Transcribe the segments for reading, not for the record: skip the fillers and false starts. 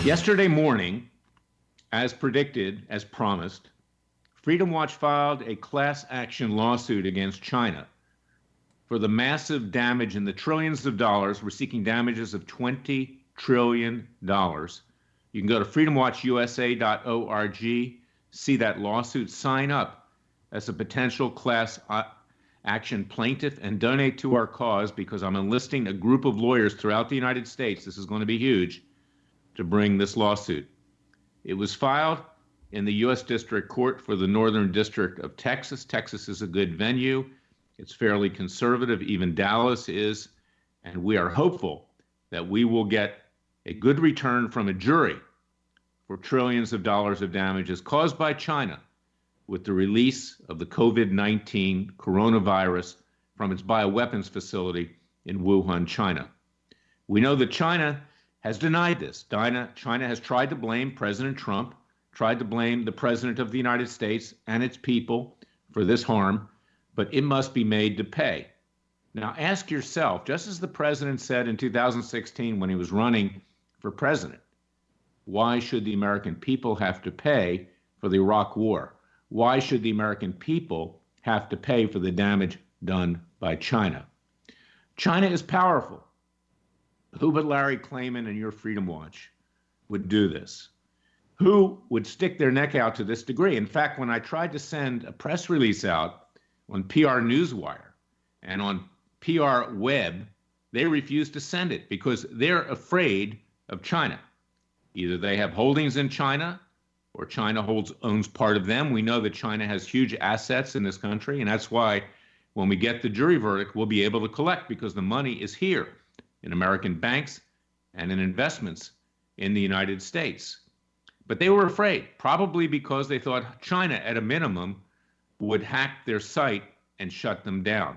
Yesterday morning, as predicted, as promised, Freedom Watch filed a class action lawsuit against China for the massive damage in the trillions of dollars. We're seeking damages of $20 trillion. You can go to freedomwatchusa.org, see that lawsuit, sign up as a potential class action plaintiff, and donate to our cause, because I'm enlisting a group of lawyers throughout the United States. This is going to be huge, to bring this lawsuit. It was filed in the U.S. District Court for the Northern District of Texas. Texas is a good venue. It's fairly conservative, even Dallas is, and we are hopeful that we will get a good return from a jury for trillions of dollars of damages caused by China with the release of the COVID-19 coronavirus from its bioweapons facility in Wuhan, China. We know that China has denied this. China has tried to blame President Trump, tried to blame the President of the United States and its people for this harm, but it must be made to pay. Now ask yourself, just as the President said in 2016 when he was running for president, why should the American people have to pay for the Iraq War? Why should the American people have to pay for the damage done by China? China is powerful. Who but Larry Klayman and your Freedom Watch would do this? Who would stick their neck out to this degree? In fact, when I tried to send a press release out on PR Newswire and on PR Web, they refused to send it because they're afraid of China. Either they have holdings in China or China owns part of them. We know that China has huge assets in this country, and that's why when we get the jury verdict, we'll be able to collect, because the money is here in American banks and in investments in the United States. But they were afraid, probably because they thought China, at a minimum, would hack their site and shut them down.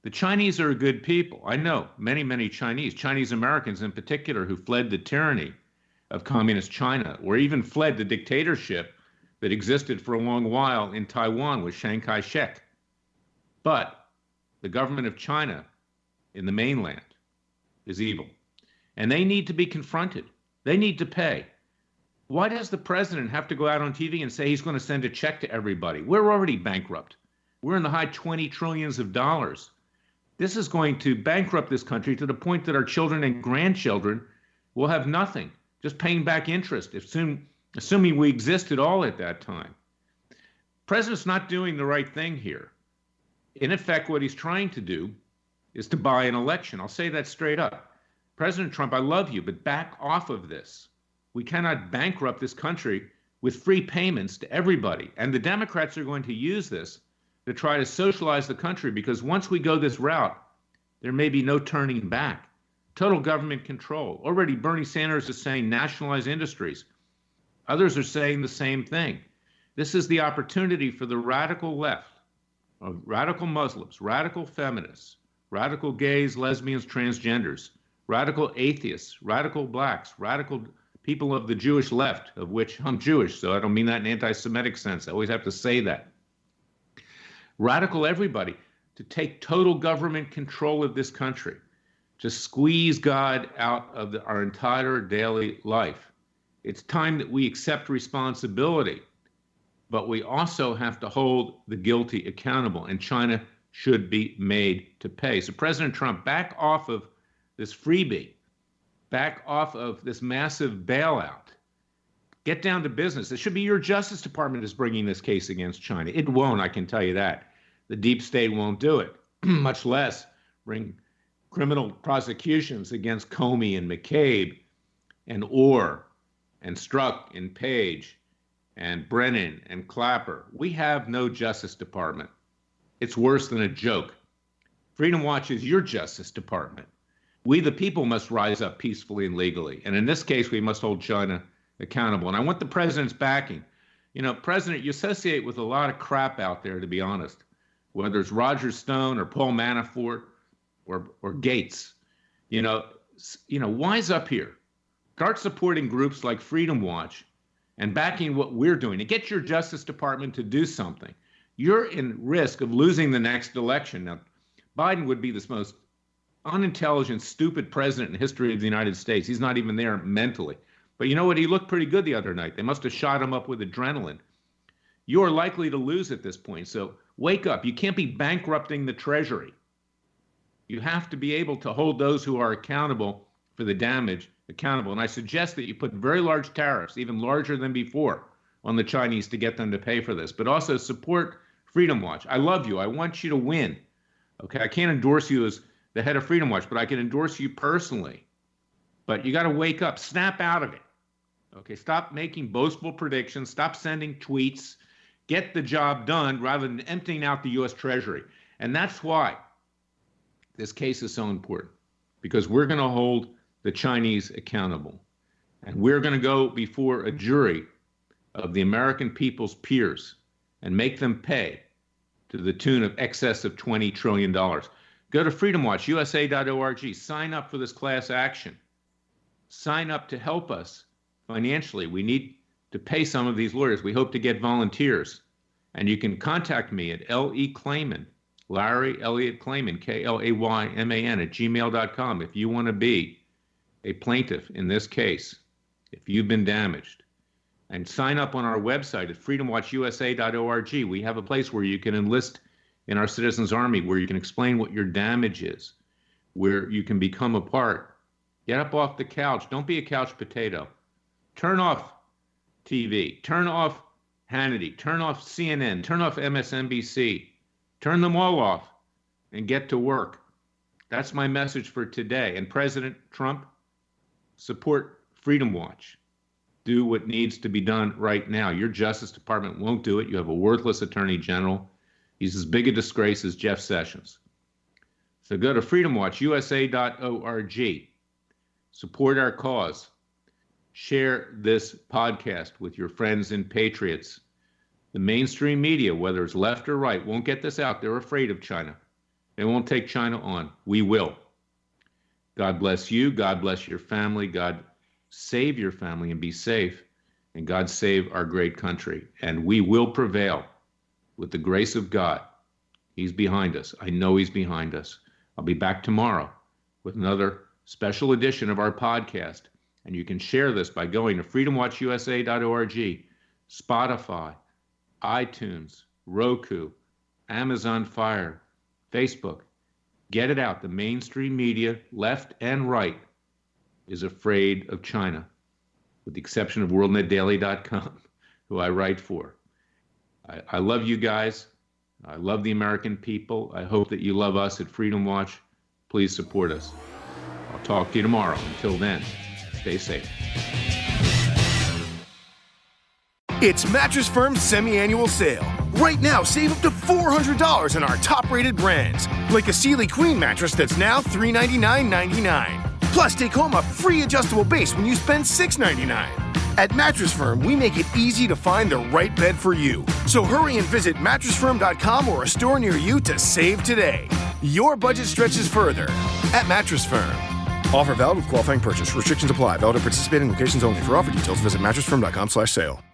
The Chinese are a good people. I know many Chinese Americans in particular, who fled the tyranny of communist China, or even fled the dictatorship that existed for a long while in Taiwan with Chiang Kai-shek. But the government of China in the mainland is evil, and they need to be confronted. They need to pay. Why does the president have to go out on TV and say he's going to send a check to everybody? We're already bankrupt. We're in the high 20 trillions of dollars. This is going to bankrupt this country to the point that our children and grandchildren will have nothing, just paying back interest, assuming we exist at all at that time. President's not doing the right thing here. In effect, what he's trying to do is to buy an election. I'll say that straight up. President Trump, I love you, but back off of this. We cannot bankrupt this country with free payments to everybody. And the Democrats are going to use this to try to socialize the country, because once we go this route, there may be no turning back. Total government control. Already Bernie Sanders is saying nationalize industries. Others are saying the same thing. This is the opportunity for the radical left, of radical Muslims, radical feminists, radical gays, lesbians, transgenders, radical atheists, radical blacks, radical people of the Jewish left, of which I'm Jewish, so I don't mean that in an anti-Semitic sense. I always have to say that. Radical everybody, to take total government control of this country, to squeeze God out of our entire daily life. It's time that we accept responsibility, but we also have to hold the guilty accountable, and China should be made to pay. So President Trump, back off of this freebie, back off of this massive bailout. Get down to business. It should be your Justice Department is bringing this case against China. It won't, I can tell you that. The deep state won't do it, much less bring criminal prosecutions against Comey and McCabe and Orr and Strzok and Page and Brennan and Clapper. We have no Justice Department. It's worse than a joke. Freedom Watch is your Justice Department. We, the people, must rise up peacefully and legally. And in this case, we must hold China accountable. And I want the president's backing. You know, President, you associate with a lot of crap out there, to be honest, whether it's Roger Stone or Paul Manafort or Gates. You know, wise up here. Start supporting groups like Freedom Watch and backing what we're doing, and get your Justice Department to do something. You're in risk of losing the next election. Now, Biden would be the most unintelligent, stupid president in the history of the United States. He's not even there mentally. But you know what? He looked pretty good the other night. They must have shot him up with adrenaline. You're likely to lose at this point. So wake up. You can't be bankrupting the Treasury. You have to be able to hold those who are accountable for the damage accountable. And I suggest that you put very large tariffs, even larger than before, on the Chinese to get them to pay for this. But also support Freedom Watch. I love you. I want you to win. Okay, I can't endorse you as the head of Freedom Watch, but I can endorse you personally. But you got to wake up. Snap out of it. Okay, stop making boastful predictions. Stop sending tweets. Get the job done rather than emptying out the U.S. Treasury. And that's why this case is so important, because we're going to hold the Chinese accountable. And we're going to go before a jury of the American people's peers and make them pay to the tune of excess of $20 trillion. Go to freedomwatchusa.org. Sign up for this class action. Sign up to help us financially. We need to pay some of these lawyers. We hope to get volunteers. And you can contact me at L.E.Klayman, Larry Elliott Klayman, Klayman, at gmail.com if you want to be a plaintiff in this case, if you've been damaged. And sign up on our website at freedomwatchusa.org. We have a place where you can enlist in our Citizens Army, where you can explain what your damage is, where you can become a part. Get up off the couch. Don't be a couch potato. Turn off TV. Turn off Hannity. Turn off CNN. Turn off MSNBC. Turn them all off and get to work. That's my message for today. And President Trump, support Freedom Watch. Do what needs to be done right now. Your Justice Department won't do it. You have a worthless Attorney General. He's as big a disgrace as Jeff Sessions. So go to freedomwatchusa.org. Support our cause. Share this podcast with your friends and patriots. The mainstream media, whether it's left or right, won't get this out. They're afraid of China. They won't take China on. We will. God bless you. God bless your family. God save your family and be safe. And God save our great country. And we will prevail with the grace of God. He's behind us. I know he's behind us. I'll be back tomorrow with another special edition of our podcast. And you can share this by going to freedomwatchusa.org, Spotify, iTunes, Roku, Amazon Fire, Facebook. Get it out. The mainstream media, left and right, is afraid of China, with the exception of WorldNetDaily.com, who I write for. I love you guys. I love the American people. I hope that you love us at Freedom Watch. Please support us. I'll talk to you tomorrow. Until then, stay safe. It's Mattress Firm's semi-annual sale. Right now, save up to $400 on our top-rated brands, like a Sealy Queen mattress that's now $399.99. Plus, take home a free adjustable base when you spend $699. At Mattress Firm, we make it easy to find the right bed for you. So hurry and visit mattressfirm.com or a store near you to save today. Your budget stretches further at Mattress Firm. Offer valid with qualifying purchase. Restrictions apply. Valid at participating locations only. For offer details, visit mattressfirm.com/sale.